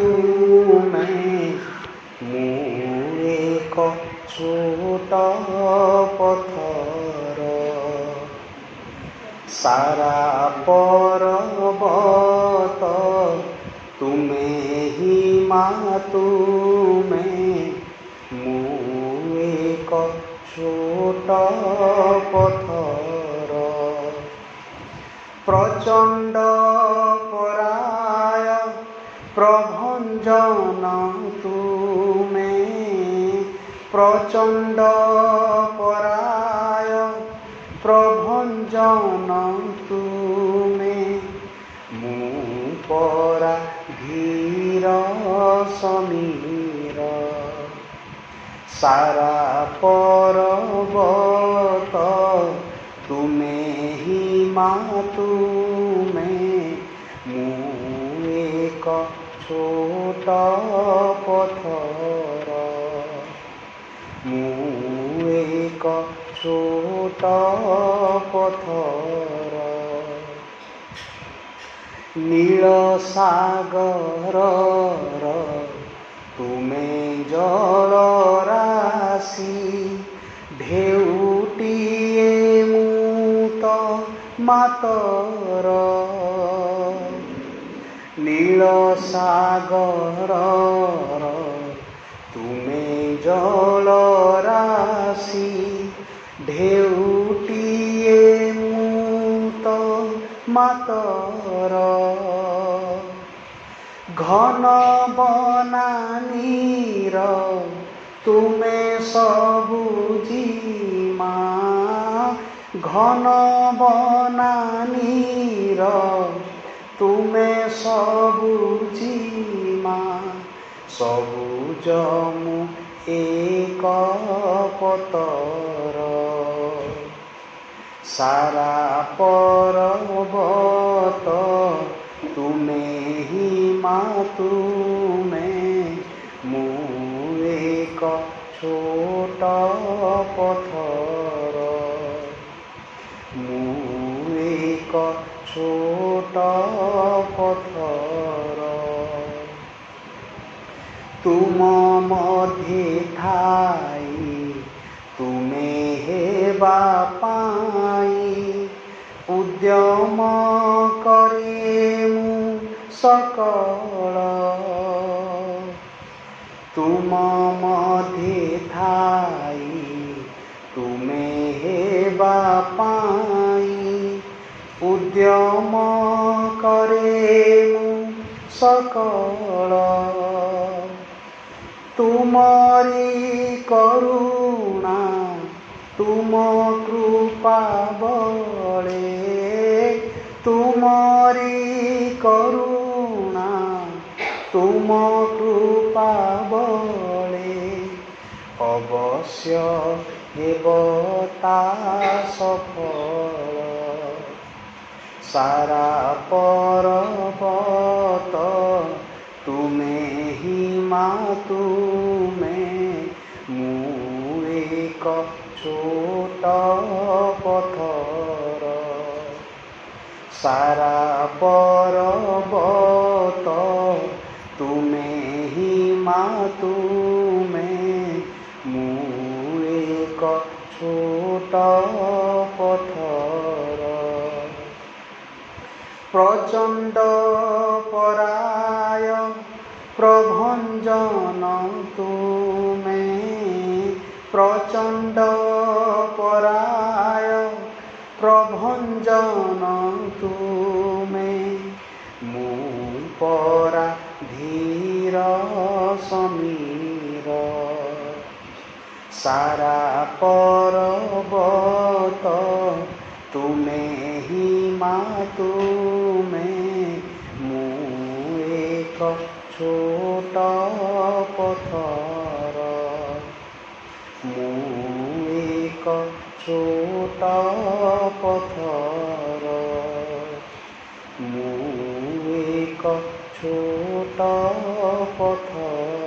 ତୁମେ ମୁଁ ଏକ ଛୋଟ ପଥର। ସାରା ପର୍ବତ ତୁମେ ହିଁ ମା ତୁମେ ମୁଁ ଏକ ଛୋଟ ପଥର। ପ୍ରଚଣ୍ଡ ପରାୟ ପ୍ରଭଞ୍ଜନ ତୁମେ ପ୍ରଚଣ୍ଡ ପରାୟ ପ୍ରଭଞ୍ଜନ ତୁମେ ମୁଁ ପରା ଧୀର ସମୀର। ସାରା ପର୍ବତ ତୁମେ ହିଁ ମା ତୁମେ ମୁଁ ଏକ ଛୋଟ ପଥର। ମୁଁ ଏକ ଛୋଟ ପଥର। ନୀଳ ସାଗରର ତୁମେ ଜଳରାଶି ଢେଉଟିଏ ମୁଁ ତ ମାତର। ନୀଳ ସାଗରର ତୁମେ ଜଳରାଶି ଢେଉଟିଏ ମୁଁ ତ ମାତର। ଘନ ବନାନୀର ତୁମେ ସବୁଜିମା ଘନ ବନାନୀର ତୁମେ ସବୁଜିମା ସବୁଜ ମୁଁ ଏକ ପତର। ସାରା ପର୍ବତ ତୁମେ ହିଁ ମା ତୁମେ ମୁଁ ଏକ ଛୋଟ ପଥର। ମୁଁ ଏକ ଛୋଟ ପଥର। ତୁମ ମଧ୍ୟେ ଥାଇ ତୁମେ ହେବା ପାଇଁ ଉଦ୍ୟମ କରେ ମୁଁ ସକଳ। ତୁମ ମଧ୍ୟେ ଥାଇ ତୁମେ ହେବା ପାଇଁ ଉଦ୍ୟମ କରେ ମୁଁ ସକଳ। ତୁମରି କରୁଣା ତୁମ କୃପା ବଳେ ତୁମରି କରୁଣା ତୁମ କୃପା ବଳେ ଅବଶ୍ୟ ହେବ ତା ସଫଳ। ସାରା ପର୍ବତ ତୁମେ ହିଁ ମା ତୁମେ ମୁଁ ଏକ ଛୋଟ ପଥର। ସାରା ପର୍ବତ ତୁମେ ହିଁ ମା ତୁମେ ମୁଁ ଏକ ଛୋଟ ପଥର। ପ୍ରଚଣ୍ଡ ପରାୟ ପ୍ରଭଞ୍ଜନ ତୁମେ ପ୍ରଚଣ୍ଡ ପରାୟ ପ୍ରଭଞ୍ଜନ ତୁମେ ମୁଁ ପରା ଧୀର ସମୀର। ସାରା ପର୍ବତ ତୁମେ ହିଁ ମା ତୁମେ ମୁଁ ଏକ ଛୋଟ ପଥର। ମୁଁ ଏକ ଛୋଟ ପଥର। ମୁଁ ଏକ ଛୋଟ ପଥର।